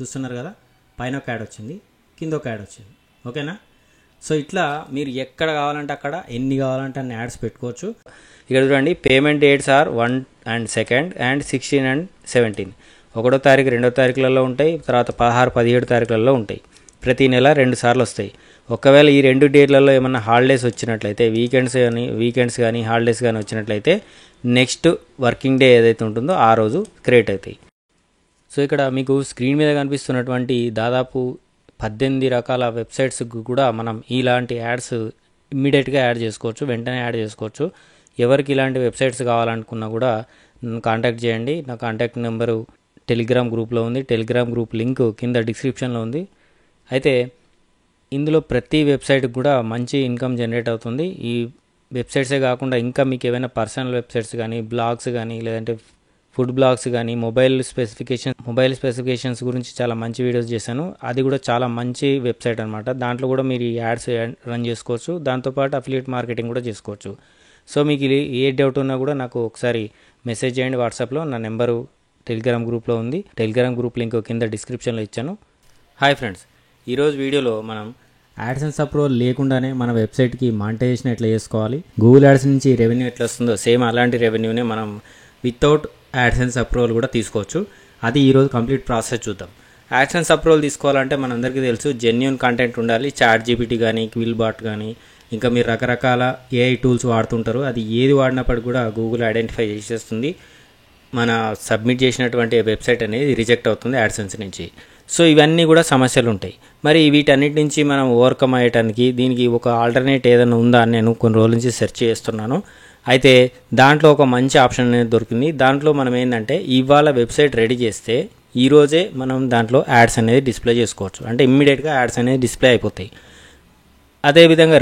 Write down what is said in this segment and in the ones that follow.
చూస్తున్నారు కదా, పైన ఒక యాడ్ వచ్చింది, కింద ఒక యాడ్ వచ్చింది. ఓకేనా? సో ఇట్లా మీరు ఎక్కడ కావాలంటే అక్కడ ఎన్ని కావాలంటే అన్ని యాడ్స్ పెట్టుకోవచ్చు. ఇక్కడ చూడండి, payment dates are 1 and 2 and 16 and 17. 1వ తారీఖు 2వ తారీఖులలో ఉంటాయి, తర్వాత 16, 17 తారీఖులలో ఉంటాయి. ప్రతి నెల 2 సార్లు వస్తాయి. ఒకవేళ ఈ 2 డేట్లలో ఏమన్నా హాలిడేస్ వచ్చినట్లయితే, వీకెండ్స్ కానీ హాలిడేస్ కానీ వచ్చినట్లయితే నెక్స్ట్ వర్కింగ్ డే ఏదైతే ఉంటుందో ఆ రోజు క్రియేట్ అవుతాయి. సో ఇక్కడ మీకు స్క్రీన్ మీద కనిపిస్తున్నటువంటి దాదాపు 18 రకాల వెబ్సైట్స్కి కూడా మనం ఇలాంటి యాడ్స్ ఇమ్మీడియట్గా యాడ్ చేసుకోవచ్చు, వెంటనే యాడ్ చేసుకోవచ్చు. ఎవరికి ఇలాంటి వెబ్సైట్స్ కావాలనుకున్నా కూడా కాంటాక్ట్ చేయండి. నా కాంటాక్ట్ నెంబరు టెలిగ్రామ్ గ్రూప్లో ఉంది. టెలిగ్రామ్ గ్రూప్ లింక్ కింద డిస్క్రిప్షన్లో ఉంది. అయితే ఇందులో ప్రతి వెబ్సైట్కి కూడా మంచి ఇన్కమ్ జనరేట్ అవుతుంది. ఈ వెబ్సైట్సే కాకుండా ఇంకా మీకు ఏమైనా పర్సనల్ వెబ్సైట్స్ కానీ, బ్లాగ్స్ కానీ, లేదంటే ఫుడ్ బ్లాగ్స్ కానీ, మొబైల్ స్పెసిఫికేషన్స్ గురించి చాలా మంచి వీడియోస్ చేశాను. అది కూడా చాలా మంచి వెబ్సైట్ అనమాట. దాంట్లో కూడా మీరు ఈ యాడ్స్ రన్ చేసుకోవచ్చు. దాంతోపాటు అఫిలియేట్ మార్కెటింగ్ కూడా చేసుకోవచ్చు. సో మీకు ఏ డౌట్ ఉన్నా కూడా నాకు ఒకసారి మెసేజ్ చేయండి వాట్సాప్లో. నా నెంబరు టెలిగ్రామ్ గ్రూప్లో ఉంది. టెలిగ్రామ్ గ్రూప్ లింక్ కింద డిస్క్రిప్షన్లో ఇచ్చాను. హాయ్ ఫ్రెండ్స్, ఈరోజు వీడియోలో మనం యాడ్సెన్స్ అప్రూవల్ లేకుండానే మన వెబ్సైట్కి మానిటైజేషన్ ఎట్లా చేసుకోవాలి, గూగుల్ యాడ్స్ నుంచి రెవెన్యూ ఎట్లా వస్తుందో సేమ్ అలాంటి రెవెన్యూనే మనం వితౌట్ యాడ్సెన్స్ అప్రూవల్ కూడా తీసుకోవచ్చు. అది ఈరోజు కంప్లీట్ ప్రాసెస్ చూద్దాం. యాడ్సెన్స్ అప్రూవల్ తీసుకోవాలంటే మనందరికీ తెలుసు, జెన్యూన్ కంటెంట్ ఉండాలి. ChatGPT కానీ, క్విల్బాట్ కానీ, ఇంకా మీరు రకరకాల AI టూల్స్ వాడుతుంటారు. అది ఏది వాడినప్పటికీ కూడా గూగుల్ ఐడెంటిఫై చేసేస్తుంది. మన సబ్మిట్ చేసినటువంటి వెబ్సైట్ అనేది రిజెక్ట్ అవుతుంది యాడ్సెన్స్ నుంచి. సో ఇవన్నీ కూడా సమస్యలు ఉంటాయి. మరి వీటన్నిటి నుంచి మనం ఓవర్కమ్ అయ్యడానికి దీనికి ఒక ఆల్టర్నేట్ ఏదైనా ఉందా అని నేను కొన్ని రోజుల నుంచి సెర్చ్ చేస్తున్నాను. అయితే దాంట్లో ఒక మంచి ఆప్షన్ అనేది దొరికింది. దాంట్లో మనం ఏంటంటే ఇవాళ వెబ్సైట్ రెడీ చేస్తే ఈరోజే మనం దాంట్లో యాడ్స్ అనేది డిస్ప్లే చేసుకోవచ్చు. అంటే ఇమ్మీడియట్గా యాడ్స్ అనేది డిస్ప్లే అయిపోతాయి. అదేవిధంగా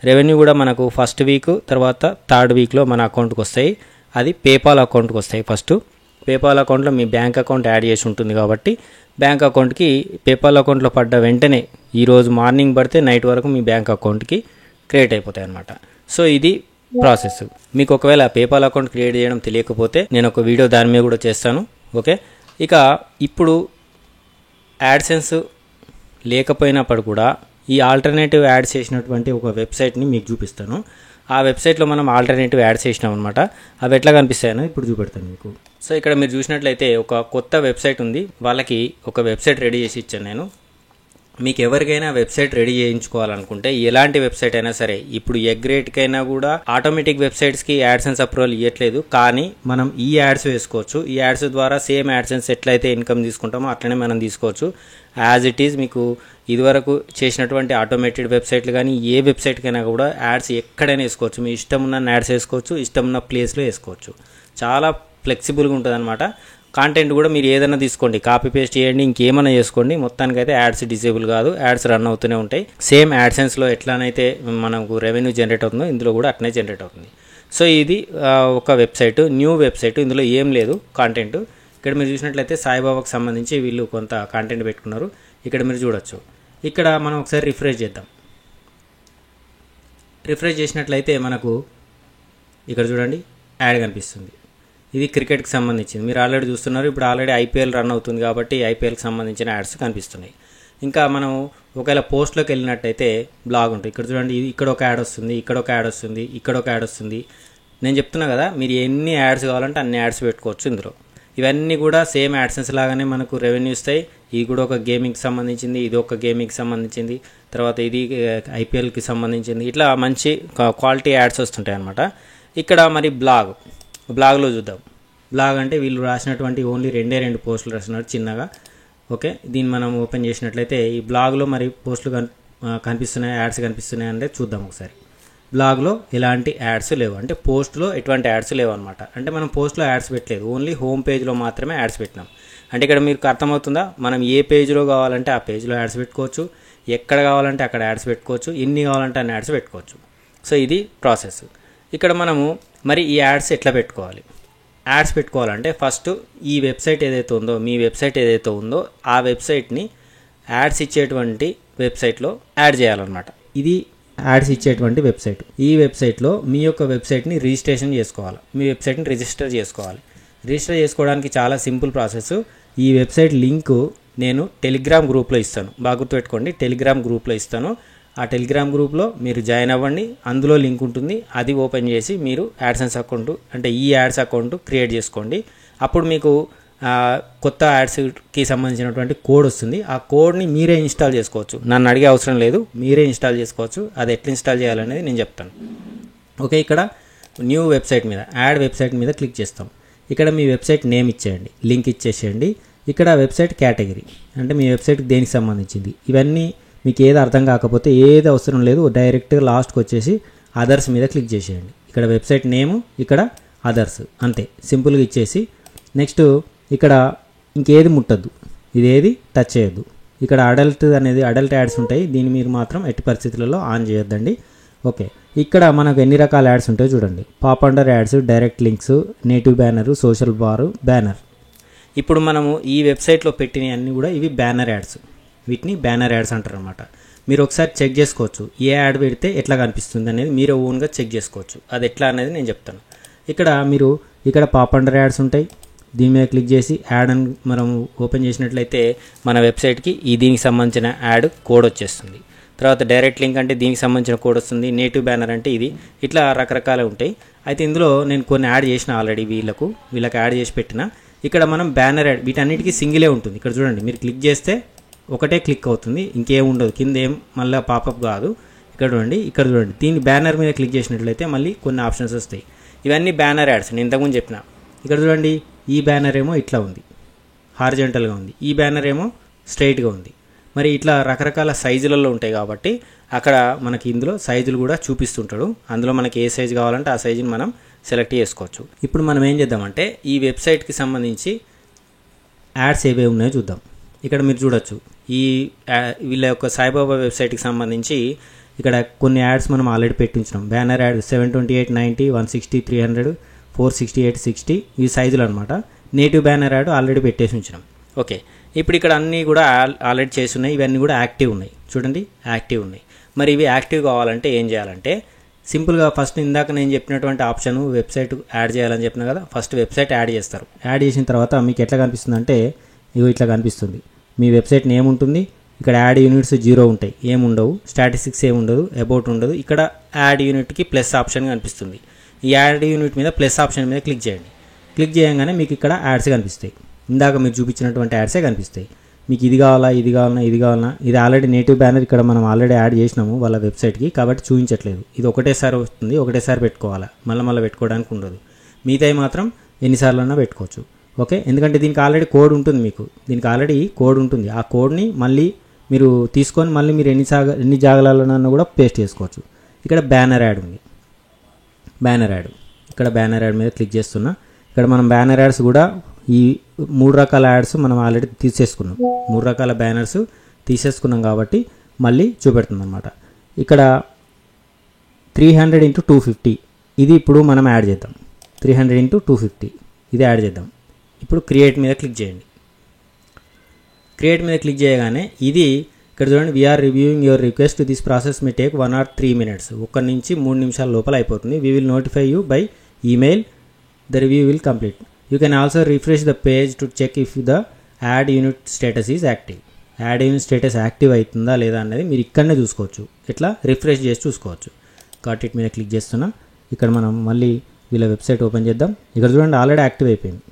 రెవెన్యూ కూడా మనకు ఫస్ట్ వీక్ తర్వాత థర్డ్ వీక్లో మన అకౌంట్కి వస్తాయి. అది పేపాల్ అకౌంట్కి వస్తాయి. ఫస్ట్ పేపాల్ అకౌంట్లో మీ బ్యాంక్ అకౌంట్ యాడ్ చేసి ఉంటుంది కాబట్టి బ్యాంక్ అకౌంట్కి పేపాల్ అకౌంట్లో పడ్డ వెంటనే ఈరోజు మార్నింగ్ పడితే నైట్ వరకు మీ బ్యాంక్ అకౌంట్కి క్రియేట్ అయిపోతాయి అన్నమాట. సో ఇది ప్రాసెస్. మీకు ఒకవేళ పేపాల్ అకౌంట్ క్రియేట్ చేయడం తెలియకపోతే నేను ఒక వీడియో దాని మీద కూడా చేస్తాను. ఓకే, ఇక ఇప్పుడు యాడ్సెన్స్ లేకపోయినప్పుడు కూడా ఈ ఆల్టర్నేటివ్ యాడ్స్ చేసినటువంటి ఒక వెబ్సైట్ని మీకు చూపిస్తాను. ఆ వెబ్సైట్లో మనం ఆల్టర్నేటివ్ యాడ్స్ చేసినాం అనమాట. అవి ఎట్లా కనిపిస్తాయో ఇప్పుడు చూపెడతాను మీకు. సో ఇక్కడ మీరు చూసినట్లయితే ఒక కొత్త వెబ్సైట్ ఉంది. వాళ్ళకి ఒక వెబ్సైట్ రెడీ చేసి ఇచ్చాను నేను. మీకు ఎవరికైనా వెబ్సైట్ రెడీ చేయించుకోవాలనుకుంటే ఎలాంటి వెబ్సైట్ అయినా సరే, ఇప్పుడు ఎగ్రేట్కైనా కూడా ఆటోమేటిక్ వెబ్సైట్స్కి యాడ్సెన్స్ అప్రూవల్ ఇవ్వట్లేదు, కానీ మనం ఈ యాడ్స్ వేసుకోవచ్చు. ఈ యాడ్స్ ద్వారా సేమ్ యాడ్సెన్స్ ఎట్లయితే ఇన్కమ్ తీసుకుంటామో అట్లనే మనం తీసుకోవచ్చు. యాజ్ ఇట్ ఈజ్ మీకు ఇదివరకు చేసినటువంటి ఆటోమేటెడ్ వెబ్సైట్లు కానీ ఏ వెబ్సైట్కైనా కూడా యాడ్స్ ఎక్కడైనా వేసుకోవచ్చు. మీ ఇష్టం ఉన్న యాడ్స్ వేసుకోవచ్చు, ఇష్టం ఉన్న ప్లేస్లో వేసుకోవచ్చు. చాలా ఫ్లెక్సిబుల్గా ఉంటుంది అనమాట. కాంటెంట్ కూడా మీరు ఏదైనా తీసుకోండి, కాపీ పేస్ట్ చేయండి, ఇంకేమైనా చేసుకోండి. మొత్తానికైతే యాడ్స్ డిసేబుల్ కాదు, యాడ్స్ రన్ అవుతూనే ఉంటాయి. సేమ్ యాడ్సెన్స్లో ఎట్లానైతే మనకు రెవెన్యూ జనరేట్ అవుతుందో ఇందులో కూడా అట్నే జనరేట్ అవుతుంది. సో ఇది ఒక వెబ్సైట్, న్యూ వెబ్సైట్. ఇందులో ఏం లేదు కంటెంట్. ఇక్కడ మీరు చూసినట్లయితే సాయిబాబాకు సంబంధించి వీళ్ళు కొంత కంటెంట్ పెట్టుకున్నారు. ఇక్కడ మీరు చూడొచ్చు. ఇక్కడ మనం ఒకసారి రిఫ్రెష్ చేద్దాం. రిఫ్రెష్ చేసినట్లయితే మనకు ఇక్కడ చూడండి యాడ్ కనిపిస్తుంది. ఇది క్రికెట్కి సంబంధించింది. మీరు ఆల్రెడీ చూస్తున్నారు. ఇప్పుడు ఆల్రెడీ IPL రన్ అవుతుంది కాబట్టి IPLకి సంబంధించిన యాడ్స్ కనిపిస్తున్నాయి. ఇంకా మనం ఒకవేళ పోస్ట్లోకి వెళ్ళినట్టయితే బ్లాగ్ ఉంటుంది. ఇక్కడ చూడండి, ఇక్కడ ఒక యాడ్ వస్తుంది, ఇక్కడ ఒక యాడ్ వస్తుంది, ఇక్కడ ఒక యాడ్ వస్తుంది. నేను చెప్తున్నా కదా, మీరు ఎన్ని యాడ్స్ కావాలంటే అన్ని యాడ్స్ పెట్టుకోవచ్చు ఇందులో. ఇవన్నీ కూడా సేమ్ యాడ్సెన్స్ లాగానే మనకు రెవెన్యూ ఇస్తాయి. ఇది కూడా ఒక గేమింగ్కి సంబంధించింది, ఇది ఒక గేమింగ్కి సంబంధించింది, తర్వాత ఇది IPLకి సంబంధించింది. ఇట్లా మంచి క్వాలిటీ యాడ్స్ వస్తుంటాయి అన్నమాట. ఇక్కడ మరి బ్లాగ్లో చూద్దాం. బ్లాగ్ అంటే వీళ్ళు రాసినటువంటి ఓన్లీ 2 పోస్టులు రాసినారు చిన్నగా. ఓకే, దీన్ని మనం ఓపెన్ చేసినట్లయితే ఈ బ్లాగ్లో మరి పోస్టులు కనిపిస్తున్నాయి, యాడ్స్ కనిపిస్తున్నాయి అంటే చూద్దాం ఒకసారి. బ్లాగ్లో ఎలాంటి యాడ్స్ లేవు, అంటే పోస్ట్లో ఎటువంటి యాడ్స్ లేవు అనమాట. అంటే మనం పోస్ట్లో యాడ్స్ పెట్టలేదు, ఓన్లీ హోమ్ పేజ్లో మాత్రమే యాడ్స్ పెట్టినాం. అంటే ఇక్కడ మీకు అర్థమవుతుందా, మనం ఏ పేజ్లో కావాలంటే ఆ పేజ్లో యాడ్స్ పెట్టుకోవచ్చు, ఎక్కడ కావాలంటే అక్కడ యాడ్స్ పెట్టుకోవచ్చు, ఎన్ని కావాలంటే అన్ని యాడ్స్ పెట్టుకోవచ్చు. సో ఇది ప్రాసెస్. ఇక్కడ మనము మరి ఈ యాడ్స్ ఎట్లా పెట్టుకోవాలి. యాడ్స్ పెట్టుకోవాలంటే ఫస్ట్ ఈ వెబ్సైట్ ఏదైతే ఉందో, మీ వెబ్సైట్ ఏదైతే ఉందో ఆ వెబ్సైట్ని యాడ్స్ ఇచ్చేటువంటి వెబ్సైట్లో యాడ్ చేయాలన్నమాట. ఇది యాడ్స్ ఇచ్చేటువంటి వెబ్సైట్. ఈ వెబ్సైట్లో మీ యొక్క వెబ్సైట్ని రిజిస్ట్రేషన్ చేసుకోవాలి, మీ వెబ్సైట్ని రిజిస్టర్ చేసుకోవాలి. రిజిస్టర్ చేసుకోవడానికి చాలా సింపుల్ ప్రాసెస్. ఈ వెబ్సైట్ లింకు నేను టెలిగ్రామ్ గ్రూప్లో ఇస్తాను, బాగా గుర్తుపెట్టుకోండి, టెలిగ్రామ్ గ్రూప్లో ఇస్తాను. ఆ టెలిగ్రామ్ గ్రూప్లో మీరు జాయిన్ అవ్వండి, అందులో లింక్ ఉంటుంది, అది ఓపెన్ చేసి మీరు యాడ్సెన్స్ అకౌంట్ అంటే ఈ యాడ్స్ అకౌంట్ క్రియేట్ చేసుకోండి. అప్పుడు మీకు కొత్త యాడ్స్కి సంబంధించినటువంటి కోడ్ వస్తుంది. ఆ కోడ్ని మీరే ఇన్స్టాల్ చేసుకోవచ్చు, నన్ను అడిగే అవసరం లేదు, మీరే ఇన్స్టాల్ చేసుకోవచ్చు. అది ఎట్లా ఇన్స్టాల్ చేయాలనేది నేను చెప్తాను. ఓకే, ఇక్కడ న్యూ వెబ్సైట్ మీద యాడ్ వెబ్సైట్ మీద క్లిక్ చేస్తాం. ఇక్కడ మీ వెబ్సైట్ నేమ్ ఇచ్చేయండి, లింక్ ఇచ్చేసేయండి. ఇక్కడ వెబ్సైట్ కేటగిరీ అంటే మీ వెబ్సైట్కి దేనికి సంబంధించింది, ఇవన్నీ మీకు ఏది అర్థం కాకపోతే ఏది అవసరం లేదు, డైరెక్ట్గా లాస్ట్కి వచ్చేసి అదర్స్ మీద క్లిక్ చేసేయండి. ఇక్కడ వెబ్సైట్ నేము, ఇక్కడ అదర్స్, అంతే సింపుల్గా ఇచ్చేసి నెక్స్ట్ ఇక్కడ ఇంకేది ముట్టద్దు, ఇదేది టచ్ చేయొద్దు. ఇక్కడ అడల్ట్ యాడ్స్ ఉంటాయి, దీన్ని మీరు మాత్రం ఎట్టి పరిస్థితులలో ఆన్ చేయొద్దండి. ఓకే, ఇక్కడ మనకు ఎన్ని రకాల యాడ్స్ ఉంటాయో చూడండి. Pop under ads, direct links, native banner, social bar, banner. ఇప్పుడు మనము ఈ వెబ్సైట్లో పెట్టినవి అన్నీ కూడా ఇవి బ్యానర్ యాడ్స్, వీటిని బ్యానర్ యాడ్స్ అంటారు అనమాట. మీరు ఒకసారి చెక్ చేసుకోవచ్చు, ఏ యాడ్ పెడితే ఎట్లా కనిపిస్తుంది అనేది మీరు ఓన్గా చెక్ చేసుకోవచ్చు. అది ఎట్లా అనేది నేను చెప్తాను. ఇక్కడ పాప్ అండర్ యాడ్స్ ఉంటాయి, దీని మీద క్లిక్ చేసి యాడ్ అని మనం ఓపెన్ చేసినట్లయితే మన వెబ్సైట్కి దీనికి సంబంధించిన యాడ్ కోడ్ వచ్చేస్తుంది. తర్వాత డైరెక్ట్ లింక్ అంటే దీనికి సంబంధించిన కోడ్ వస్తుంది, నేటివ్ బ్యానర్ అంటే ఇది, ఇట్లా రకరకాలు ఉంటాయి. అయితే ఇందులో నేను కొన్ని యాడ్ చేసిన ఆల్రెడీ, వీళ్ళకి యాడ్ చేసి పెట్టిన. ఇక్కడ మనం బ్యానర్ యాడ్, వీటన్నిటికీ సింగిలే ఉంటుంది. ఇక్కడ చూడండి, మీరు క్లిక్ చేస్తే ఒకటే క్లిక్ అవుతుంది, ఇంకేం ఉండదు, కింద ఏం మళ్ళీ పాపప్ కాదు. ఇక్కడ చూడండి, దీని బ్యానర్ మీద క్లిక్ చేసినట్లయితే మళ్ళీ కొన్ని ఆప్షన్స్ వస్తాయి. ఇవన్నీ బ్యానర్ యాడ్స్, నేను ఇంతకుముందు చెప్పిన. ఇక్కడ చూడండి, ఈ బ్యానర్ ఏమో ఇట్లా ఉంది, హారిజంటల్గా ఉంది, ఈ బ్యానర్ ఏమో స్ట్రైట్గా ఉంది. మరి ఇట్లా రకరకాల సైజులలో ఉంటాయి కాబట్టి అక్కడ మనకి ఇందులో సైజులు కూడా చూపిస్తుంటాడు. అందులో మనకి ఏ సైజు కావాలంటే ఆ సైజుని మనం సెలెక్ట్ చేసుకోవచ్చు. ఇప్పుడు మనం ఏం చేద్దామంటే ఈ వెబ్సైట్కి సంబంధించి యాడ్స్ ఏవే ఉన్నాయో చూద్దాం. ఇక్కడ మీరు చూడొచ్చు, వీళ్ళ యొక్క సాయిబాబా వెబ్సైట్కి సంబంధించి ఇక్కడ కొన్ని యాడ్స్ మనం ఆల్రెడీ పెట్టించినాం. బ్యానర్ యాడ్ 728, 90, 160, 300, 468, 60 ఈ సైజులు అనమాట. నేటివ్ బ్యానర్ యాడ్ ఆల్రెడీ పెట్టేసి ఉంచినాం. ఓకే, ఇప్పుడు ఇక్కడ అన్నీ కూడా ఆల్రెడీ చేసి ఉన్నాయి, ఇవన్నీ కూడా యాక్టివ్ ఉన్నాయి. చూడండి, యాక్టివ్ ఉన్నాయి. మరి ఇవి యాక్టివ్ కావాలంటే ఏం చేయాలంటే సింపుల్గా ఫస్ట్ ఇందాక నేను చెప్పినటువంటి ఆప్షన్ వెబ్సైట్ యాడ్ చేయాలని చెప్పిన కదా, ఫస్ట్ వెబ్సైట్ యాడ్ చేస్తారు. యాడ్ చేసిన తర్వాత మీకు ఎట్లా కనిపిస్తుంది అంటే ఇట్లా కనిపిస్తుంది. మీ వెబ్సైట్ నేమ్ ఉంటుంది, ఇక్కడ యాడ్ యూనిట్స్ 0 ఉంటాయి, ఏముండవు, స్టాటిస్టిక్స్ ఏముండదు, అబౌట్ ఉండదు. ఇక్కడ యాడ్ యూనిట్కి ప్లస్ ఆప్షన్ కనిపిస్తుంది. ఈ యాడ్ యూనిట్ మీద ప్లస్ ఆప్షన్ మీద క్లిక్ చేయండి. క్లిక్ చేయగానే మీకు ఇక్కడ యాడ్స్ కనిపిస్తాయి, ఇందాక మీరు చూపించినటువంటి యాడ్సే కనిపిస్తాయి. మీకు ఇది కావాలా, ఇది ఆల్రెడీ నేటివ్ బ్యానర్ ఇక్కడ మనం ఆల్రెడీ యాడ్ చేసినాము వాళ్ళ వెబ్సైట్కి, కాబట్టి చూపించట్లేదు. ఇది ఒకటేసారి వస్తుంది, ఒకటేసారి పెట్టుకోవాలా, మళ్ళీ పెట్టుకోవడానికి ఉండదు. మిగతాయి మాత్రం ఎన్నిసార్లన్నా పెట్టుకోవచ్చు. ఓకే, ఎందుకంటే దీనికి ఆల్రెడీ కోడ్ ఉంటుంది, ఆ కోడ్ని మళ్ళీ మీరు తీసుకొని మళ్ళీ మీరు ఎన్ని జాగాలన్నా కూడా పేస్ట్ చేసుకోవచ్చు. ఇక్కడ బ్యానర్ యాడ్ ఉంది, ఇక్కడ బ్యానర్ యాడ్ మీద క్లిక్ చేస్తున్నా. ఇక్కడ మనం బ్యానర్ యాడ్స్ కూడా ఈ 3 రకాల యాడ్స్ మనం ఆల్రెడీ తీసేసుకున్నాం, 3 రకాల బ్యానర్స్ తీసేసుకున్నాం కాబట్టి మళ్ళీ చూపెడుతుంది అనమాట. ఇక్కడ 300 × 250 ఇది ఇప్పుడు మనం యాడ్ చేద్దాం. 300 × 250 ఇది యాడ్ చేద్దాం. ఇప్పుడు క్రియేట్ మీద క్లిక్ చేయండి. క్రియేట్ మీద క్లిక్ చేయగానే ఇది ఇక్కడ చూడండి, we are reviewing your request, this process may take 1 or 3 minutes, 1 నుంచి 3 నిమిషాల లోపల అయిపోతుంది. We will notify you by email, the review will complete. You can also refresh the page to check if the ad unit status is active. Ad unit status active అవుతుందా లేదా అనేది మీరు ఇక్కడనే చూసుకోవచ్చు, ఇట్లా రిఫ్రెష్ చేసి చూసుకోవచ్చు. కాట్ ఇట్ మీద క్లిక్ చేస్తున్నా. ఇక్కడ మనం మళ్ళీ వీళ్ళ వెబ్సైట్ ఓపెన్ చేద్దాం. ఇక్కడ చూడండి, ఆల్రెడీ యాక్టివ్ అయిపోయింది.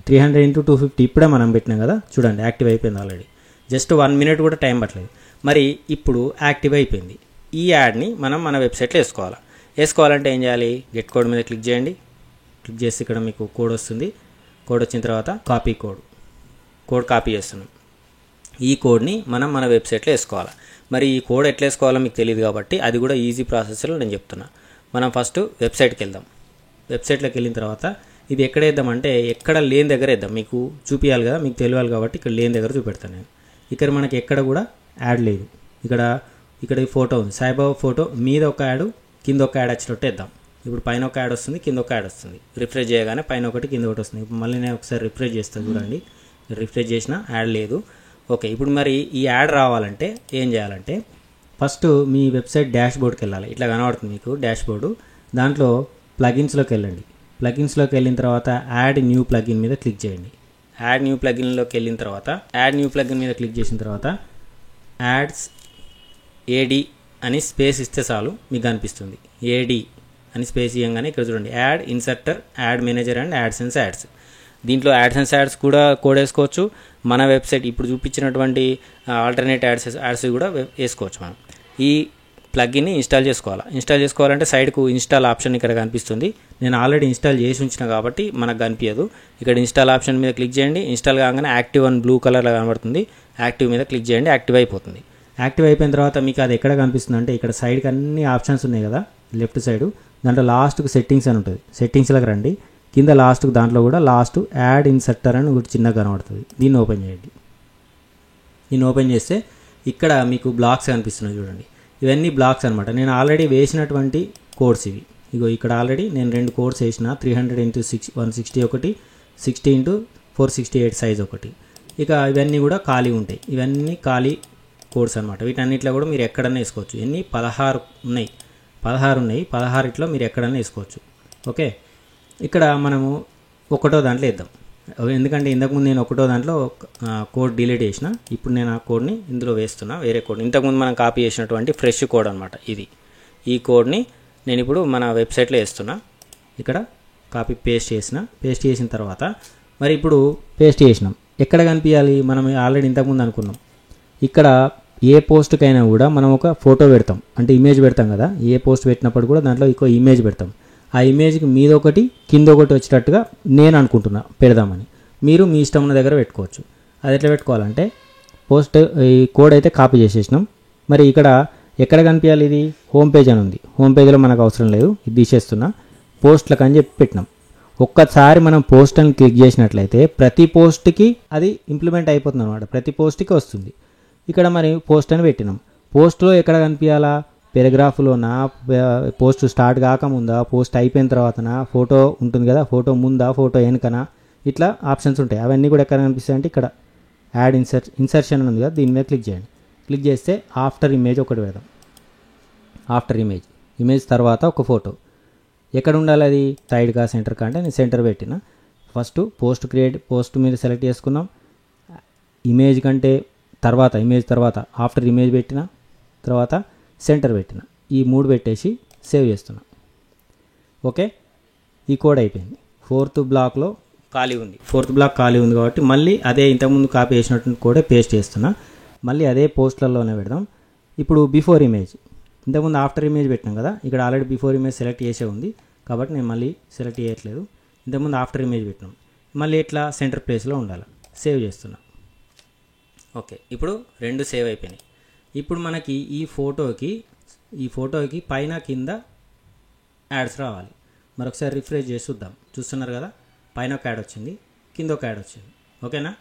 300 × 250 ఇప్పుడే మనం పెట్టినాం కదా, చూడండి యాక్టివ్ అయిపోయింది ఆల్రెడీ. జస్ట్ 1 minute కూడా టైం పట్టలేదు. మరి ఇప్పుడు యాక్టివ్ అయిపోయింది. ఈ యాడ్ని మనం మన వెబ్సైట్లో వేసుకోవాలంటే ఏం చేయాలి? గెట్ కోడ్ మీద క్లిక్ చేయండి. క్లిక్ చేసి ఇక్కడ మీకు కోడ్ వస్తుంది. కోడ్ వచ్చిన తర్వాత కోడ్ కాపీ చేస్తున్నాం. ఈ కోడ్ని మనం మన వెబ్సైట్లో వేసుకోవాలి. మరి ఈ కోడ్ ఎట్లా వేసుకోవాలో మీకు తెలియదు కాబట్టి అది కూడా ఈజీ ప్రాసెస్లో నేను చెప్తున్నా. మనం ఫస్ట్ వెబ్సైట్కి వెళ్దాం. వెబ్సైట్లోకి వెళ్ళిన తర్వాత ఇది ఎక్కడ వేద్దామంటే ఎక్కడ లేని దగ్గర వేద్దాం. మీకు చూపించాలి కదా, మీకు తెలియాలి కాబట్టి ఇక్కడ లేని దగ్గర చూపెడతాను నేను. ఇక్కడ మనకి ఎక్కడ కూడా యాడ్ లేదు. ఇక్కడ ఈ ఫోటో ఉంది, సాయిబాబా ఫోటో మీద ఒక యాడ్, కింద ఒక యాడ్ వచ్చినట్టు వేద్దాం. ఇప్పుడు పైన ఒక యాడ్ వస్తుంది, కింద ఒక యాడ్ వస్తుంది. రిఫ్రెష్ చేయగానే పైన ఒకటి, కింద ఒకటి వస్తుంది. ఇప్పుడు మళ్ళీ నేను ఒకసారి రిఫ్రెష్ చేస్తాను, చూడండి. రిఫ్రెష్ చేసిన యాడ్ లేదు. ఓకే, ఇప్పుడు మరి ఈ యాడ్ రావాలంటే ఏం చేయాలంటే ఫస్ట్ మీ వెబ్సైట్ డాష్ బోర్డ్కి వెళ్ళాలి. ఇట్లా కనబడుతుంది మీకు డాష్ బోర్డు. దాంట్లో ప్లగిన్స్లోకి వెళ్ళండి. ప్లగిన్స్లోకి వెళ్ళిన తర్వాత యాడ్ న్యూ ప్లగిన్ మీద క్లిక్ చేయండి. యాడ్ న్యూ ప్లగిన్లోకి వెళ్ళిన తర్వాత యాడ్ న్యూ ప్లగిన్ మీద క్లిక్ చేసిన తర్వాత యాడ్స్ ఏడి అని స్పేస్ ఇస్తే చాలు మీకు కనిపిస్తుంది. ఏడి అని స్పేస్ ఇవ్వగానే ఇక్కడ చూడండి ad inserter, ad manager and AdSense ads. దీంట్లో యాడ్సెన్స్ యాడ్స్ కూడా కోడ్ వేసుకోవచ్చు. మన వెబ్సైట్ ఇప్పుడు చూపించినటువంటి ఆల్టర్నేట్ యాడ్స్ కూడా వేసుకోవచ్చు. మనం ఈ ప్లగ్గిన్ని ఇన్స్టాల్ చేసుకోవాలంటే సైడ్కు ఇన్స్టాల్ ఆప్షన్ ఇక్కడ కనిపిస్తుంది. నేను ఆల్రెడీ ఇన్స్టాల్ చేసి ఉంచిన కాబట్టి మనకు కనిపించదు. ఇక్కడ ఇన్స్టాల్ ఆప్షన్ మీద క్లిక్ చేయండి. ఇన్స్టాల్ కాగానే యాక్టివ్ అని బ్లూ కలర్లో కనబడుతుంది. యాక్టివ్ మీద క్లిక్ చేయండి, యాక్టివ్ అయిపోతుంది. యాక్టివ్ అయిపోయిన తర్వాత మీకు అది ఎక్కడ కనిపిస్తుంది అంటే ఇక్కడ సైడ్కి అన్ని ఆప్షన్స్ ఉన్నాయి కదా లెఫ్ట్ సైడ్, దాంట్లో లాస్ట్కు సెట్టింగ్స్ అని ఉంటుంది. సెట్టింగ్స్లోకి రండి, కింద లాస్ట్కు దాంట్లో కూడా లాస్ట్ యాడ్ ఇన్సర్టర్ అని ఒకటి చిన్నగా కనబడుతుంది. దీన్ని ఓపెన్ చేయండి. దీన్ని ఓపెన్ చేస్తే ఇక్కడ మీకు బ్లాక్స్ కనిపిస్తున్నాయి చూడండి. ఇవన్నీ బ్లాక్స్ అనమాట. నేను ఆల్రెడీ వేసినటువంటి కోడ్స్ ఇవి. ఇగో ఇక్కడ ఆల్రెడీ నేను 2 కోడ్స్ వేసిన 300x160 ఒకటి, 60x468 సైజ్ ఒకటి. ఇక ఇవన్నీ కూడా ఖాళీ ఉంటాయి. ఇవన్నీ ఖాళీ కోడ్స్ అనమాట. వీటన్నిటిలో కూడా మీరు ఎక్కడన్నా వేసుకోవచ్చు. ఎన్ని 16 ఉన్నాయి. 16 మీరు ఎక్కడన్నా వేసుకోవచ్చు. ఓకే, ఇక్కడ మనము ఒకటో దాంట్లో వేద్దాం. ఎందుకంటే ఇంతకుముందు నేను ఒకటో దాంట్లో కోడ్ డిలీట్ చేసిన. ఇప్పుడు నేను ఆ కోడ్ని ఇందులో వేస్తున్నా, వేరే కోడ్. ఇంతకుముందు మనం కాపీ చేసినటువంటి ఫ్రెష్ కోడ్ అనమాట ఇది. ఈ కోడ్ని నేను ఇప్పుడు మన వెబ్సైట్లో వేస్తున్నా. ఇక్కడ కాపీ పేస్ట్ చేసిన తర్వాత మరి ఇప్పుడు పేస్ట్ చేసినాం. ఎక్కడ కనిపించాలి? మనం ఆల్రెడీ ఇంతకుముందు అనుకున్నాం. ఇక్కడ ఏ పోస్ట్కైనా కూడా మనం ఒక ఫోటో పెడతాం, అంటే ఇమేజ్ పెడతాం కదా. ఏ పోస్ట్ పెట్టినప్పుడు కూడా దాంట్లో ఇంకో ఇమేజ్ పెడతాం. ఆ ఇమేజ్కి మీద ఒకటి కింద ఒకటి వచ్చేటట్టుగా నేను అనుకుంటున్నా పెడదామని. మీరు మీ ఇష్టం ఉన్న దగ్గర పెట్టుకోవచ్చు. అది ఎట్లా పెట్టుకోవాలంటే ఈ కోడ్ అయితే కాపీ చేసేసినాం. మరి ఇక్కడ ఎక్కడ కనిపించాలి? ఇది హోమ్ పేజ్ అని ఉంది. హోమ్ పేజ్లో మనకు అవసరం లేదు, ఇది తీసేస్తున్నా. పోస్ట్లకు అని చెప్పి పెట్టినాం. ఒక్కసారి మనం పోస్ట్ అని క్లిక్ చేసినట్లయితే ప్రతి పోస్ట్కి అది ఇంప్లిమెంట్ అయిపోతుంది అనమాట. ప్రతి పోస్ట్కి వస్తుంది. ఇక్కడ మరి పోస్ట్ అని పెట్టినాం. పోస్ట్లో ఎక్కడ కనిపించాలా? పారాగ్రాఫ్లోనా, పోస్ట్ స్టార్ట్ కాకముందా, పోస్ట్ అయిపోయిన తర్వాతనా, ఫోటో ఉంటుంది కదా, ఫోటో ముందా, ఫోటో వెనుకనా, ఇట్లా ఆప్షన్స్ ఉంటాయి. అవన్నీ కూడా ఎక్కడ కనిపిస్తాయి అంటే ఇక్కడ యాడ్ ఇన్సర్షన్ ఉంది కదా, దీని మీద క్లిక్ చేయండి. క్లిక్ చేస్తే ఆఫ్టర్ ఇమేజ్ ఒకటి పెడదాం. ఆఫ్టర్ ఇమేజ్ తర్వాత ఒక ఫోటో ఎక్కడ ఉండాలి? అది సైడ్గా సెంటర్గా అంటే నేను సెంటర్ పెట్టిన. ఫస్ట్ పోస్ట్ మీద సెలెక్ట్ చేసుకున్నాం. ఇమేజ్ కంటే తర్వాత ఆఫ్టర్ ఇమేజ్ పెట్టిన తర్వాత సెంటర్ పెట్టిన. ఈ 3 పెట్టేసి సేవ్ చేస్తున్నా. ఓకే, ఈ కోడ్ అయిపోయింది. ఫోర్త్ బ్లాక్ ఖాళీ ఉంది కాబట్టి మళ్ళీ అదే ఇంతకుముందు కాపీ చేసినటువంటి కోడే పేస్ట్ చేస్తున్నా. మళ్ళీ అదే పోస్ట్లలోనే పెడదాం. ఇప్పుడు బిఫోర్ ఇమేజ్, ఇంతకుముందు ఆఫ్టర్ ఇమేజ్ పెట్టినాం కదా, ఇక్కడ ఆల్రెడీ బిఫోర్ ఇమేజ్ సెలెక్ట్ చేసే ఉంది కాబట్టి నేను మళ్ళీ సెలెక్ట్ చేయట్లేదు. ఇంతకుముందు ఆఫ్టర్ ఇమేజ్ పెట్టినాం. మళ్ళీ ఇట్లా సెంటర్ ప్లేస్లో ఉండాలి. సేవ్ చేస్తున్నా. ఓకే, ఇప్పుడు 2 సేవ్ అయిపోయినాయి. ఇప్పుడు మనకి ఈ ఫోటోకి పైన కింద యాడ్స్ రావాలి. మరొకసారి రిఫ్రెష్ చేసి చూద్దాం. చూస్తున్నారు కదా, పైన ఒక యాడ్ వచ్చింది, కింద ఒక యాడ్ వచ్చింది. ఓకేనా?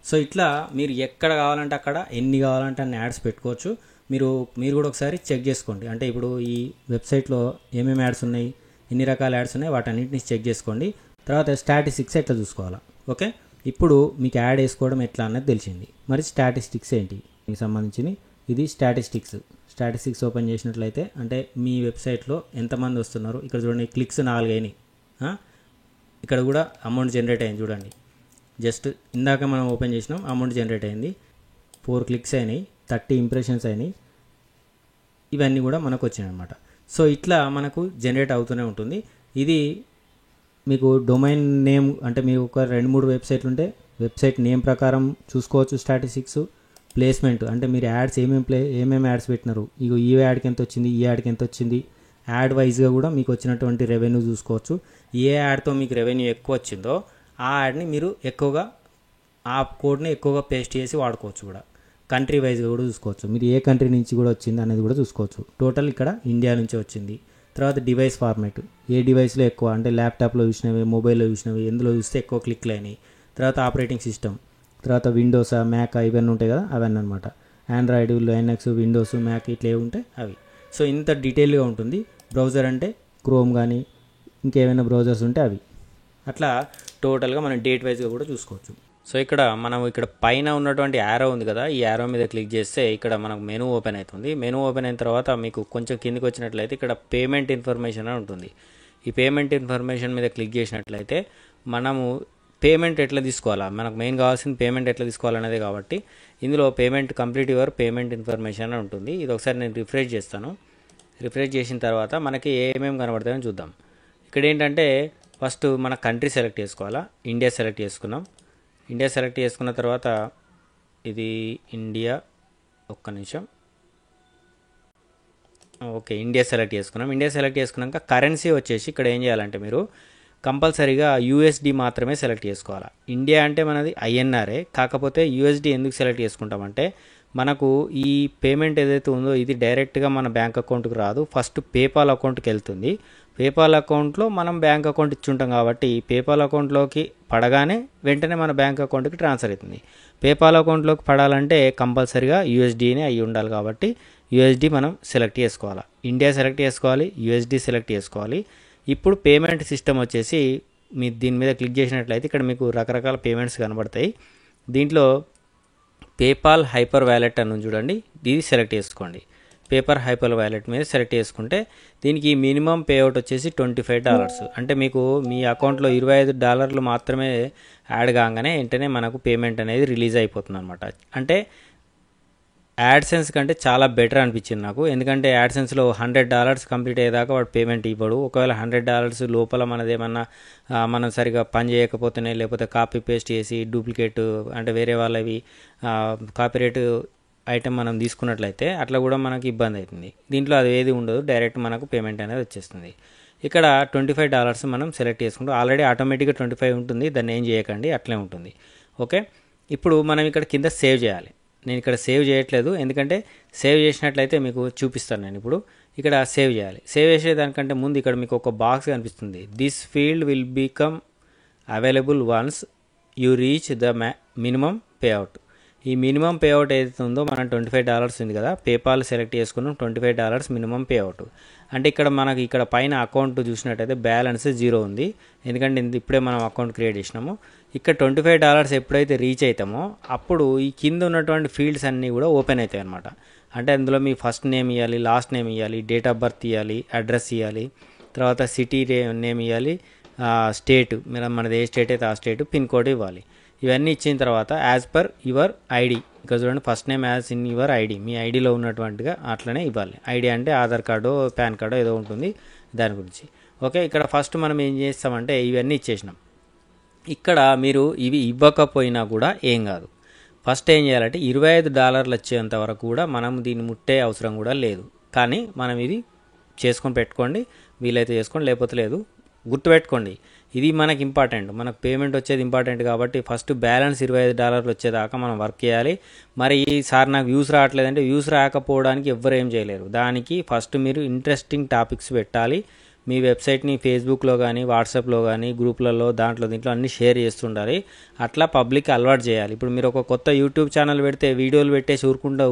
సో ఇట్లా మీరు ఎక్కడ కావాలంటే అక్కడ, ఎన్ని కావాలంటే అన్ని యాడ్స్ పెట్టుకోవచ్చు. మీరు కూడా ఒకసారి చెక్ చేసుకోండి. అంటే ఇప్పుడు ఈ వెబ్సైట్లో ఏమేమి యాడ్స్ ఉన్నాయి, ఎన్ని రకాల యాడ్స్ ఉన్నాయి, వాటన్నిటిని చెక్ చేసుకోండి. తర్వాత స్టాటిస్టిక్స్ ఎట్లా చూసుకోవాలా. ఓకే, ఇప్పుడు మీకు యాడ్ వేసుకోవడం ఎట్లా అన్నది తెలిసింది. మరి స్టాటిస్టిక్స్ ఏంటి మీకు సంబంధించింది? ఇది స్టాటిస్టిక్స్ ఓపెన్ చేసినట్లయితే అంటే మీ వెబ్సైట్లో ఎంతమంది వస్తున్నారు, ఇక్కడ చూడండి క్లిక్స్ 4 అయినాయి. ఇక్కడ కూడా అమౌంట్ జనరేట్ అయింది చూడండి. జస్ట్ ఇందాక మనం ఓపెన్ చేసినాం, అమౌంట్ జనరేట్ అయింది. 4 క్లిక్స్ అయినాయి, 30 ఇంప్రెషన్స్ అయినాయి. ఇవన్నీ కూడా మనకు వచ్చినాయి అనమాట. సో ఇట్లా మనకు జనరేట్ అవుతూనే ఉంటుంది. ఇది మీకు డొమైన్ నేమ్ అంటే మీకు ఒక 2-3 వెబ్సైట్లు ఉంటే వెబ్సైట్ నేమ్ ప్రకారం చూసుకోవచ్చు. స్టాటిస్టిక్స్ ప్లేస్మెంట్ అంటే మీరు యాడ్స్ ఏమేమి యాడ్స్ పెట్టినారు, ఇగో ఈ యాడ్కి ఎంత వచ్చింది, ఈ యాడ్కి ఎంత వచ్చింది, యాడ్ వైజ్గా కూడా మీకు వచ్చినటువంటి రెవెన్యూ చూసుకోవచ్చు. ఏ యాడ్తో మీకు రెవెన్యూ ఎక్కువ వచ్చిందో ఆ యాడ్ని మీరు ఎక్కువగా ఆ కోడ్ని ఎక్కువగా పేస్ట్ చేసి వాడుకోవచ్చు. కూడా కంట్రీ వైజ్గా కూడా చూసుకోవచ్చు. మీరు ఏ కంట్రీ నుంచి కూడా వచ్చింది అనేది కూడా చూసుకోవచ్చు. టోటల్ ఇక్కడ ఇండియా నుంచి వచ్చింది. తర్వాత డివైస్ ఫార్మాట్, ఏ డివైస్లో ఎక్కువ అంటే ల్యాప్టాప్లో చూసినవి, మొబైల్లో చూసినవి, ఎందులో చూస్తే ఎక్కువ క్లిక్లు అయినాయి. తర్వాత ఆపరేటింగ్ సిస్టమ్, తర్వాత విండోస్, మ్యాక్ ఇవన్నీ ఉంటాయి కదా, అవన్నీ అనమాట. ఆండ్రాయిడ్, లైనక్స్, విండోస్, మ్యాక్ ఇట్లా ఏ ఉంటాయి అవి. సో ఇంత డీటెయిల్గా ఉంటుంది. బ్రౌజర్ అంటే క్రోమ్ కానీ ఇంకేమైనా బ్రౌజర్స్ ఉంటే అవి. అట్లా టోటల్గా మనం డేట్ వైజ్గా కూడా చూసుకోవచ్చు. సో మనం ఇక్కడ పైన ఉన్నటువంటి యారో ఉంది కదా, ఈ యారో మీద క్లిక్ చేస్తే ఇక్కడ మనకు మెనూ ఓపెన్ అవుతుంది. మెనూ ఓపెన్ అయిన తర్వాత మీకు కొంచెం కిందికి వచ్చినట్లయితే ఇక్కడ పేమెంట్ ఇన్ఫర్మేషన్ అని ఉంటుంది. ఈ పేమెంట్ ఇన్ఫర్మేషన్ మీద క్లిక్ చేసినట్లయితే మనము పేమెంట్ ఎట్లా తీసుకోవాలా, మనకు మెయిన్ కావాల్సింది పేమెంట్ ఎట్లా తీసుకోవాలనేదే కాబట్టి ఇందులో payment complete your payment information అని ఉంటుంది. ఇది ఒకసారి నేను రిఫ్రెష్ చేస్తాను. రిఫ్రెష్ చేసిన తర్వాత మనకి ఏమేమి కనబడతాయని చూద్దాం. ఇక్కడ ఏంటంటే ఫస్ట్ మన కంట్రీ సెలెక్ట్ చేసుకోవాలా. ఇండియా సెలెక్ట్ చేసుకున్నాం. ఇండియా సెలెక్ట్ చేసుకున్న తర్వాత ఇది ఇండియా, ఒక్క నిమిషం, ఓకే ఇండియా సెలెక్ట్ చేసుకున్నాం. ఇండియా సెలెక్ట్ చేసుకున్నాక కరెన్సీ వచ్చేసి ఇక్కడ ఏం చేయాలంటే మీరు కంపల్సరీగా యూఎస్డి మాత్రమే సెలెక్ట్ చేసుకోవాలి. ఇండియా అంటే మనది ఐఎన్ఆర్ఏ, కాకపోతే యూఎస్డి ఎందుకు సెలెక్ట్ చేసుకుంటామంటే మనకు ఈ పేమెంట్ ఏదైతే ఉందో ఇది డైరెక్ట్గా మన బ్యాంక్ అకౌంట్కి రాదు, ఫస్ట్ పేపాల్ అకౌంట్కి వెళ్తుంది. పేపాల్ అకౌంట్లో మనం బ్యాంక్ అకౌంట్ ఇచ్చుంటాం కాబట్టి పేపాల్ అకౌంట్లోకి పడగానే వెంటనే మన బ్యాంక్ అకౌంట్కి ట్రాన్స్ఫర్ అవుతుంది. పేపాల్ అకౌంట్లోకి పడాలంటే కంపల్సరీగా యూఎస్డీనే అయి ఉండాలి కాబట్టి యూఎస్డి మనం సెలెక్ట్ చేసుకోవాలి. ఇండియా సెలెక్ట్ చేసుకోవాలి, యూఎస్డి సెలెక్ట్ చేసుకోవాలి. ఇప్పుడు పేమెంట్ సిస్టమ్ వచ్చేసి మీరు దీని మీద క్లిక్ చేసినట్లయితే ఇక్కడ మీకు రకరకాల పేమెంట్స్ కనబడతాయి. దీంట్లో పేపాల్ హైపర్ వ్యాలెట్ అని చూడండి, ఇది సెలెక్ట్ చేసుకోండి. పేపర్ హైపర్ వ్యాలెట్ మీద సెలెక్ట్ చేసుకుంటే దీనికి మినిమం పేఅవుట్ వచ్చేసి $25. అంటే మీకు మీ అకౌంట్లో $25 మాత్రమే యాడ్ కాగానే వెంటనే మనకు పేమెంట్ అనేది రిలీజ్ అయిపోతుంది అనమాట. అంటే యాడ్సెన్స్ కంటే చాలా బెటర్ అనిపించింది నాకు. ఎందుకంటే యాడ్సెన్స్లో $100 కంప్లీట్ అయ్యేదాకా వాడు పేమెంట్ ఇవ్వడు. ఒకవేళ $100 లోపల మనదేమన్నా మనం సరిగా పని చేయకపోతేనే, లేకపోతే కాపీ పేస్ట్ చేసి డూప్లికేట్ అంటే వేరే వాళ్ళవి కాపీరైట్ ఐటెం మనం తీసుకున్నట్లయితే అట్లా కూడా మనకి ఇబ్బంది అవుతుంది. దీంట్లో అది ఏది ఉండదు, డైరెక్ట్ మనకు పేమెంట్ అనేది వచ్చేస్తుంది. ఇక్కడ $25 మనం సెలెక్ట్ చేసుకుంటాం. ఆల్రెడీ ఆటోమేటిక్గా 25 ఉంటుంది, దాన్ని ఏం చేయకండి, అట్లే ఉంటుంది. ఓకే, ఇప్పుడు మనం ఇక్కడ కింద సేవ్ చేయాలి. నేను ఇక్కడ సేవ్ చేయట్లేదు, ఎందుకంటే సేవ్ చేసినట్లయితే మీకు చూపిస్తాను. నేను ఇప్పుడు ఇక్కడ సేవ్ చేయాలి. సేవ్ చేసేదానికంటే ముందు ఇక్కడ మీకు ఒక బాక్స్ కనిపిస్తుంది. This field will become available once you reach the minimum payout. ఈ మినిమం పేఅవుట్ ఏదైతే ఉందో మనం $25 ఉంది కదా, పేపాల్ సెలెక్ట్ చేసుకున్నాం, $25 మినిమం పేఅవుట్. అంటే ఇక్కడ మనకి ఇక్కడ పైన అకౌంట్ చూసినట్టయితే బ్యాలెన్స్ 0 ఉంది, ఎందుకంటే ఇప్పుడే మనం అకౌంట్ క్రియేట్ చేసినాము. ఇక్కడ $25 ఎప్పుడైతే రీచ్ అవుతామో అప్పుడు ఈ కింద ఉన్నటువంటి ఫీల్డ్స్ అన్నీ కూడా ఓపెన్ అవుతాయి అనమాట. అంటే అందులో మీ ఫస్ట్ నేమ్ ఇవ్వాలి, లాస్ట్ నేమ్ ఇవ్వాలి, డేట్ ఆఫ్ బర్త్ ఇవ్వాలి, అడ్రస్ ఇవ్వాలి, తర్వాత సిటీ నేమ్ ఇవ్వాలి, స్టేట్ మనది ఏ స్టేట్ అయితే ఆ స్టేట్, పిన్ కోడ్ ఇవ్వాలి. ఇవన్నీ ఇచ్చిన తర్వాత యాజ్ పర్ యువర్ ఐడి, ఇక్కడ చూడండి first name as in your ID, మీ ఐడిలో ఉన్నటువంటిగా అట్లనే ఇవ్వాలి. ఐడి అంటే ఆధార్ కార్డు, పాన్ కార్డు ఏదో ఉంటుంది దాని గురించి. ఓకే, ఇక్కడ ఫస్ట్ మనం ఏం చేస్తామంటే ఇవన్నీ ఇచ్చేసినాం. ఇక్కడ మీరు ఇవి ఇవ్వకపోయినా కూడా ఏం కాదు. ఫస్ట్ ఏం చేయాలంటే $25 వచ్చేంత వరకు కూడా మనం దీన్ని ముట్టే అవసరం కూడా లేదు. కానీ మనం ఇది చేసుకొని పెట్టుకోండి, వీలైతే చేసుకోండి, లేకపోతే లేదు. గుర్తుపెట్టుకోండి, ఇది మనకి ఇంపార్టెంట్, మనకు పేమెంట్ వచ్చేది ఇంపార్టెంట్ కాబట్టి ఫస్ట్ బ్యాలెన్స్ $25 వచ్చేదాకా మనం వర్క్ చేయాలి. మరి ఈసారి నాకు వ్యూస్ రావట్లేదంటే వ్యూస్ రాకపోవడానికి ఎవ్వరు ఏం చేయలేరు. దానికి ఫస్ట్ మీరు ఇంట్రెస్టింగ్ టాపిక్స్ పెట్టాలి. మీ వెబ్సైట్ని ఫేస్బుక్లో కానీ, వాట్సాప్లో కానీ, గ్రూప్లలో దీంట్లో అన్నీ షేర్ చేస్తుండాలి. అట్లా పబ్లిక్ అలవాటు చేయాలి. ఇప్పుడు మీరు ఒక కొత్త యూట్యూబ్ ఛానల్ పెడితే వీడియోలు పెట్టేసి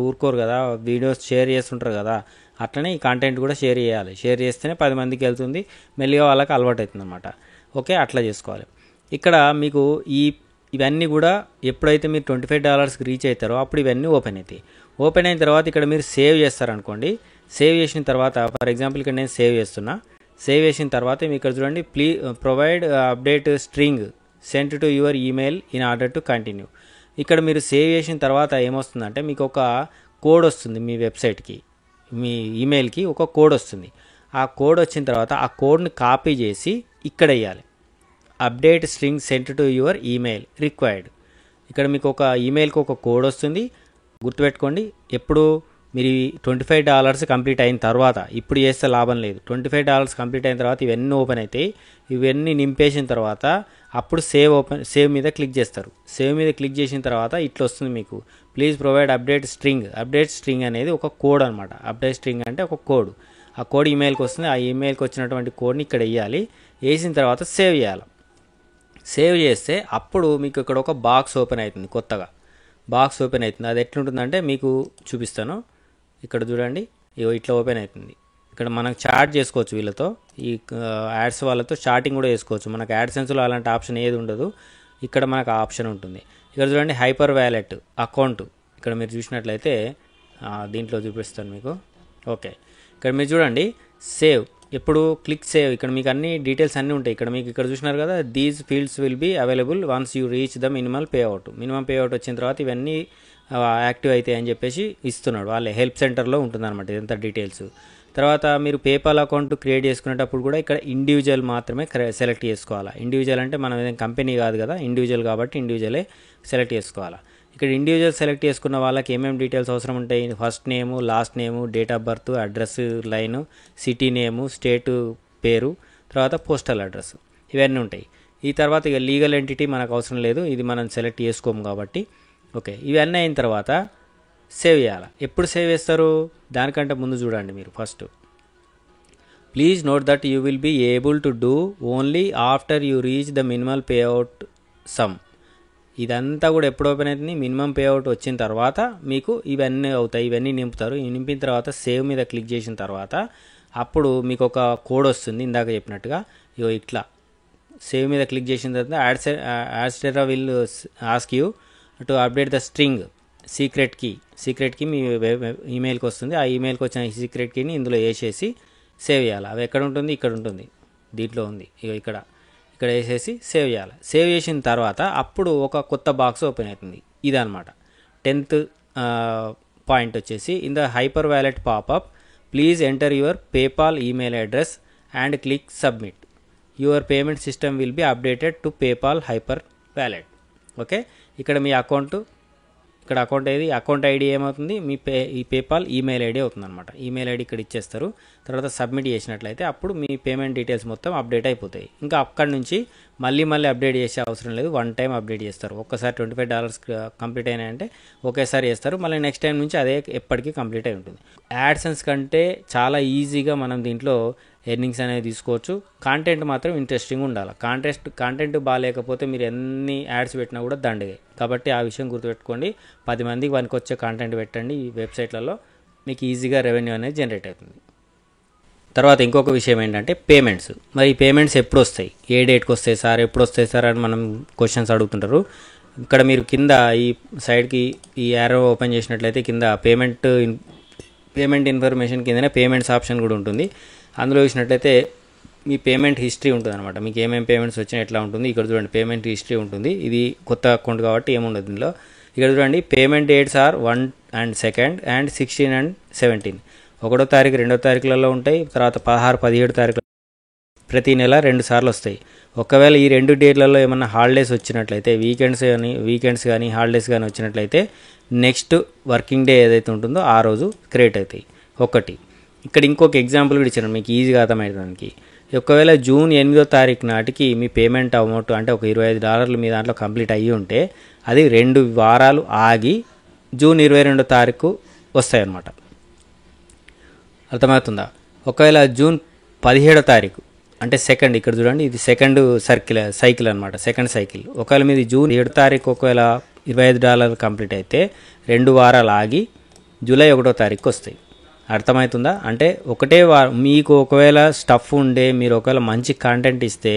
ఊరుకోరు కదా, వీడియోస్ షేర్ చేస్తుంటారు కదా, అట్లనే ఈ కంటెంట్ కూడా షేర్ చేయాలి. షేర్ చేస్తేనే 10 మందికి వెళ్తుంది, మెల్లిగా వాళ్ళకి అలవాటు అవుతుంది అనమాట. ఓకే, అట్లా చేసుకోవాలి. ఇక్కడ మీకు ఇవన్నీ కూడా ఎప్పుడైతే మీరు $25కి రీచ్ అవుతారో అప్పుడు ఇవన్నీ ఓపెన్ అవుతాయి. ఓపెన్ అయిన తర్వాత ఇక్కడ మీరు సేవ్ చేస్తారనుకోండి. సేవ్ చేసిన తర్వాత ఫర్ ఎగ్జాంపుల్ ఇక్కడ నేను సేవ్ చేస్తున్నా. సేవ్ చేసిన తర్వాత మీకు ఇక్కడ చూడండి, please provide update string sent to your email in order to continue. ఇక్కడ మీరు సేవ్ చేసిన తర్వాత ఏమొస్తుందంటే మీకు ఒక కోడ్ వస్తుంది. మీ వెబ్సైట్కి, మీ ఈమెయిల్కి ఒక కోడ్ వస్తుంది. ఆ కోడ్ వచ్చిన తర్వాత ఆ కోడ్ని కాపీ చేసి ఇక్కడ వేయాలి. Update string sent to your email required. ఇక్కడ మీకు ఒక ఈమెయిల్కి ఒక కోడ్ వస్తుంది. గుర్తుపెట్టుకోండి, ఎప్పుడు మీరు $25 కంప్లీట్ అయిన తర్వాత, ఇప్పుడు చేస్తే లాభం లేదు. $25 కంప్లీట్ అయిన తర్వాత ఇవన్నీ ఓపెన్ అవుతాయి. ఇవన్నీ నింపేసిన తర్వాత అప్పుడు సేవ్ మీద క్లిక్ చేస్తారు. సేవ్ మీద క్లిక్ చేసిన తర్వాత ఇట్లా వస్తుంది మీకు, please provide update string. Update string అనేది ఒక కోడ్ అనమాట. అప్డేట్ స్ట్రింగ్ అంటే ఒక కోడ్. ఆ కోడ్ ఈమెయిల్కి వస్తుంది. ఆ ఈమెయిల్కి వచ్చినటువంటి కోడ్ని ఇక్కడ వేయాలి. వేసిన తర్వాత సేవ్ చేయాలి. సేవ్ చేస్తే అప్పుడు మీకు ఇక్కడ ఒక బాక్స్ ఓపెన్ అవుతుంది. కొత్తగా బాక్స్ ఓపెన్ అవుతుంది. అది ఎట్లుంటుందంటే మీకు చూపిస్తాను. ఇక్కడ చూడండి, ఇట్లా ఓపెన్ అవుతుంది. ఇక్కడ మనకు చాట్ చేసుకోవచ్చు వీళ్ళతో, ఈ యాడ్స్ వాళ్ళతో చాటింగ్ కూడా చేసుకోవచ్చు. మనకు యాడ్సెన్స్లో అలాంటి ఆప్షన్ ఏది ఉండదు, ఇక్కడ మనకు ఆప్షన్ ఉంటుంది. ఇక్కడ చూడండి హైపర్ వ్యాలెట్ అకౌంట్, ఇక్కడ మీరు చూసినట్లయితే దీంట్లో చూపిస్తాను మీకు. ఓకే, ఇక్కడ మీరు చూడండి సేవ్ ఎప్పుడు క్లిక్ సేవ్, ఇక్కడ మీకు అన్ని డీటెయిల్స్ అన్నీ ఉంటాయి. ఇక్కడ మీకు ఇక్కడ చూసినారు కదా, these fields will be available once you reach the minimum payout. Minimum payout వచ్చిన తర్వాత ఇవన్నీ యాక్టివ్ అవుతాయి అని చెప్పేసి ఇస్తున్నాడు. వాళ్ళే హెల్ప్ సెంటర్లో ఉంటుందన్నమాట ఇదంతా డీటెయిల్స్. తర్వాత మీరు పేపాల్ అకౌంట్ క్రియేట్ చేసుకునేటప్పుడు కూడా ఇక్కడ ఇండివిజువల్ మాత్రమే సెలెక్ట్ చేసుకోవాలి. ఇండివిజువల్ అంటే మనం ఏదైనా కంపెనీ కాదు కదా, ఇండివిజువల్ కాబట్టి ఇండివిజువలే సెలెక్ట్ చేసుకోవాలి. ఇక్కడ ఇండివిజువల్ సెలెక్ట్ చేసుకున్న వాళ్ళకి ఏమేమి డీటెయిల్స్ అవసరం ఉంటాయి, first name, last name, date of birth, address line, city name, state పేరు, తర్వాత పోస్టల్ అడ్రస్, ఇవన్నీ ఉంటాయి. ఈ తర్వాత ఇక లీగల్ ఎంటిటీ మనకు అవసరం లేదు, ఇది మనం సెలెక్ట్ చేసుకోము కాబట్టి. ఓకే, ఇవన్నీ అయిన తర్వాత సేవ్ చేయాలి. ఎప్పుడు సేవ్ చేస్తారు, దానికంటే ముందు చూడండి మీరు first. Please note that you will be able to do only after you reach the minimal payout sum. ఇదంతా కూడా ఎప్పుడు ఓపెన్ అవుతుంది, మినిమం పే అవుట్ వచ్చిన తర్వాత మీకు ఇవన్నీ అవుతాయి. ఇవన్నీ నింపుతారు. నింపిన తర్వాత సేవ్ మీద క్లిక్ చేసిన తర్వాత అప్పుడు మీకు ఒక కోడ్ వస్తుంది ఇందాక చెప్పినట్టుగా. ఇట్లా సేవ్ మీద క్లిక్ చేసిన తర్వాత Adsterra will ask you to update the string secret key మీ ఈమెయిల్కి వస్తుంది. ఆ ఈమెయిల్కి వచ్చిన సీక్రెట్ కీని ఇందులో వేసేసి సేవ్ చేయాలి. అవి ఎక్కడ ఉంటుంది, ఇక్కడ ఉంటుంది, దీంట్లో ఉంది, ఇక్కడ వేసేసి సేవ్ చేయాలి. సేవ్ చేసిన తర్వాత అప్పుడు ఒక కొత్త బాక్స్ ఓపెన్ అవుతుంది. ఇదనమాట 10th పాయింట్ వచ్చేసి, in the Hyperwallet popup please enter your PayPal email address and click submit. Your payment system will be updated to PayPal Hyperwallet. Okay, ఇక్కడ మీ అకౌంట్ అకౌంట్ ఐడి ఏమవుతుంది, ఈ PayPal email ID అవుతుంది అనమాట. Email ID ఇక్కడ ఇచ్చేస్తారు. తర్వాత submit చేసినట్లయితే అప్పుడు మీ పేమెంట్ డీటెయిల్స్ మొత్తం అప్డేట్ అయిపోతాయి. ఇంకా అక్కడి నుంచి మళ్ళీ అప్డేట్ చేసే అవసరం లేదు, వన్ టైం అప్డేట్ చేస్తారు. ఒక్కసారి $25 కంప్లీట్ అయినాయంటే ఒకేసారి చేస్తారు. మళ్ళీ నెక్స్ట్ టైం నుంచి అదే ఎప్పటికీ కంప్లీట్ అయి ఉంటుంది. యాడ్సెన్స్ కంటే చాలా ఈజీగా మనం దీంట్లో ఎర్నింగ్స్ అనేది తీసుకోవచ్చు. కాంటెంట్ మాత్రం ఇంట్రెస్టింగ్ ఉండాలి. కాంటెంట్ బాగాలేకపోతే మీరు ఎన్ని యాడ్స్ పెట్టినా కూడా దండగే. కాబట్టి ఆ విషయం గుర్తుపెట్టుకోండి. 10 మందికి పనికొచ్చే కాంటెంట్ పెట్టండి ఈ వెబ్సైట్లలో, మీకు ఈజీగా రెవెన్యూ అనేది జనరేట్ అవుతుంది. తర్వాత ఇంకొక విషయం ఏంటంటే పేమెంట్స్. మరి ఈ పేమెంట్స్ ఎప్పుడు వస్తాయి, ఏ డేట్కి వస్తాయి సార్, ఎప్పుడు వస్తాయి సార్ అని మనం క్వశ్చన్స్ అడుగుతుంటారు. ఇక్కడ మీరు కింద ఈ సైడ్కి ఈ యారో ఓపెన్ చేసినట్లయితే కింద పేమెంట్ ఇన్ఫర్మేషన్ కిందనే పేమెంట్స్ ఆప్షన్ కూడా ఉంటుంది. అందులో చూసినట్లయితే మీ పేమెంట్ హిస్టరీ ఉంటుంది అనమాట. మీకు ఏమేమి పేమెంట్స్ వచ్చినా ఎట్లా ఉంటుంది. ఇక్కడ చూడండి పేమెంట్ హిస్టరీ ఉంటుంది. ఇది కొత్త అకౌంట్ కాబట్టి ఏముండదు దీనిలో. ఇక్కడ చూడండి payment dates are 1 and 2 and 16 and 17. 1వ తారీఖు 2వ తారీఖులలో ఉంటాయి. తర్వాత 16, 17 తారీఖులు ప్రతి నెల 2 సార్లు వస్తాయి. ఒకవేళ ఈ 2 డేట్లలో ఏమన్నా హాలిడేస్ వచ్చినట్లయితే, వీకెండ్స్ కానీ హాలిడేస్ కానీ వచ్చినట్లయితే నెక్స్ట్ వర్కింగ్ డే ఏదైతే ఉంటుందో ఆ రోజు క్రియేట్ అవుతాయి. ఒకటి ఇక్కడ ఇంకొక ఎగ్జాంపుల్ కూడా ఇచ్చాను మీకు ఈజీగా అర్థమయ్యడానికి. ఒకవేళ జూన్ 8వ తారీఖు నాటికి మీ పేమెంట్ అమౌంట్ అంటే ఒక $25 మీ దాంట్లో కంప్లీట్ అయ్యి ఉంటే అది 2 వారాలు ఆగి జూన్ 22వ తారీఖు వస్తాయి అన్నమాట. అర్థమవుతుందా? ఒకవేళ జూన్ 17వ తారీఖు అంటే సెకండ్, ఇక్కడ చూడండి ఇది సెకండ్ సైకిల్ అనమాట, సెకండ్ సైకిల్. ఒకవేళ మీది జూన్ 7వ తారీఖు ఒకవేళ $25 కంప్లీట్ అయితే 2 వారాలు ఆగి జూలై 1వ తారీఖు వస్తాయి. అర్థమవుతుందా? అంటే ఒకటే మీకు ఒకవేళ స్టఫ్ ఉండే మీరు ఒకవేళ మంచి కంటెంట్ ఇస్తే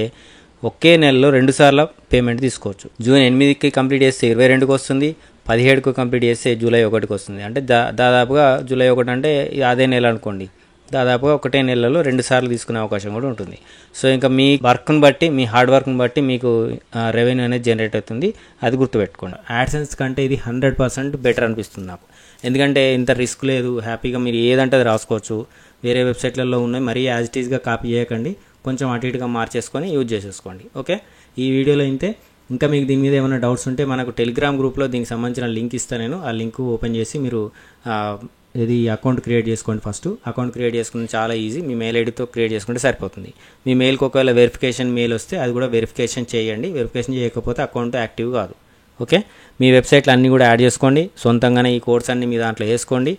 ఒకే నెలలో 2 సార్లు పేమెంట్ తీసుకోవచ్చు. జూన్ 8కి కంప్లీట్ చేస్తే 22కి వస్తుంది, 17కు కంప్లీట్ చేస్తే జూలై 1కి వస్తుంది. అంటే దాదాపుగా జూలై 1 అంటే అదే నెల అనుకోండి, దాదాపుగా ఒకటే నెలలో 2 సార్లు తీసుకునే అవకాశం కూడా ఉంటుంది. సో ఇంకా మీ వర్క్ని బట్టి, మీ హార్డ్ వర్క్ని బట్టి మీకు రెవెన్యూ అనేది జనరేట్ అవుతుంది. అది గుర్తుపెట్టుకోండి. యాడ్సెన్స్ కంటే ఇది 100% బెటర్ అనిపిస్తుంది నాకు. ఎందుకంటే ఇంత రిస్క్ లేదు, హ్యాపీగా మీరు ఏదంటే అది రాసుకోవచ్చు. వేరే వెబ్సైట్లలో ఉన్నాయి, మరీ యాజ్ ఇట్ ఈస్గా కాపీ చేయకండి, కొంచెం అటు ఇటుగా మార్చేసుకొని యూజ్ చేసేసుకోండి. ఓకే, ఈ వీడియోలో ఇంతే. ఇంకా మీకు దీని మీద ఏమైనా డౌట్స్ ఉంటే మనకు టెలిగ్రామ్ గ్రూప్లో దీనికి సంబంధించిన లింక్ ఇస్తాను నేను. ఆ లింక్ ఓపెన్ చేసి మీరు ఇది అకౌంట్ క్రియేట్ చేసుకోండి. ఫస్ట్ అకౌంట్ క్రియేట్ చేసుకుని చాలా ఈజీ, మీ మెయిల్ ఐడితో క్రియేట్ చేసుకుంటే సరిపోతుంది. మీ మెయిల్కి ఒకవేళ వెరిఫికేషన్ మెయిల్ వస్తే అది కూడా వెరిఫికేషన్ చేయండి. వెరిఫికేషన్ చేయకపోతే అకౌంట్ యాక్టివ్ కాదు. ఓకే, మీ వెబ్సైట్లు అన్నీ కూడా యాడ్ చేసుకోండి. సొంతంగానే ఈ కోడ్స్ అన్నీ మీ దాంట్లో వేసుకోండి.